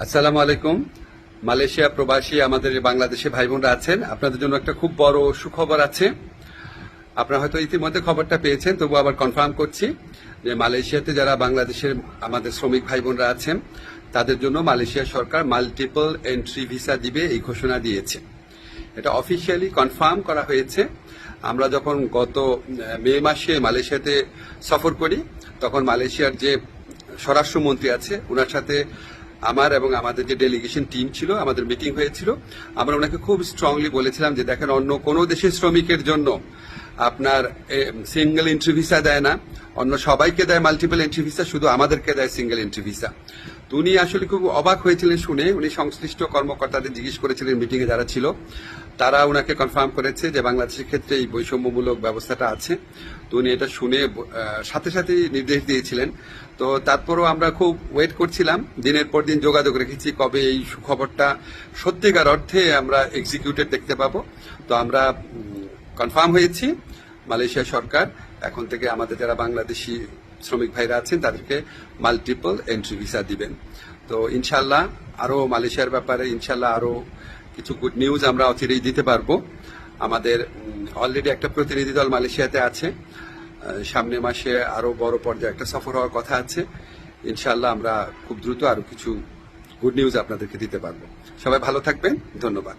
আসসালামু আলাইকুম। মালয়েশিয়া প্রবাসী আমাদের বাংলাদেশে ভাই বোনরা আছেন, আপনাদের জন্য একটা খুব বড় সুখবর আছে। আপনারা হয়তো ইতিমধ্যে খবরটা পেয়েছেন, তবু আবার কনফার্ম করছি যে মালয়েশিয়াতে যারা বাংলাদেশের আমাদের শ্রমিক ভাই বোনরা আছেন তাদের জন্য মালয়েশিয়া সরকার মাল্টিপল এন্ট্রি ভিসা দিবে এই ঘোষণা দিয়েছে। এটা অফিসিয়ালি কনফার্ম করা হয়েছে। আমরা যখন গত মে মাসে মালয়েশিয়াতে সফর করি তখন মালয়েশিয়ার যে স্বরাষ্ট্রমন্ত্রী আছে ওনার সাথে আমার এবং আমাদের যে ডেলিগেশন টিম ছিল আমাদের মিটিং হয়েছিল। আমরা ওনাকে খুব স্ট্রংলি বলেছিলাম যে দেখেন, অন্য কোনো দেশের শ্রমিকের জন্য আপনার সিঙ্গেল এন্ট্রি ভিসা দেয় না, অন্য সবাইকে দেয় মাল্টিপল এন্ট্রি ভিসা, শুধু আমাদেরকে দেয় সিঙ্গেল এন্ট্রি ভিসা। তো উনি আসলে খুব অবাক হয়েছিলেন শুনে। উনি সংশ্লিষ্ট কর্মকর্তাদের জিজ্ঞেস করেছিলেন, মিটিং এ যারা ছিল তারা উনাকে কনফার্ম করেছে যে বাংলাদেশের ক্ষেত্রে এই বৈষম্যমূলক ব্যবস্থাটা আছে। তো উনি এটা শুনে সাথে সাথে নির্দেশ দিয়েছিলেন। তো তারপরও আমরা খুব ওয়েট করছিলাম, দিনের পর দিন যোগাযোগ রেখেছি কবে এই সুখবরটা সত্যিকার অর্থে আমরা এক্সিকিউটেড দেখতে পাবো। তো আমরা কনফার্ম হয়েছি মালয়েশিয়া সরকার এখন থেকে আমাদের যারা বাংলাদেশি শ্রমিক ভাইরা আছেন তাদেরকে মাল্টিপল এন্ট্রি ভিসা দিবেন। তো ইনশাল্লাহ আরো মালয়েশিয়ার ব্যাপারে ইনশাল্লাহ আরো কিছু গুড নিউজ আমরা অচিরেই দিতে পারবো। আমাদের অলরেডি একটা প্রতিনিধি দল মালয়েশিয়াতে আছে, সামনের মাসে আরো বড় পর্যায়ে একটা সফর হওয়ার কথা আছে। ইনশাল্লাহ আমরা খুব দ্রুত আরো কিছু গুড নিউজ আপনাদেরকে দিতে পারবো। সবাই ভালো থাকবেন, ধন্যবাদ।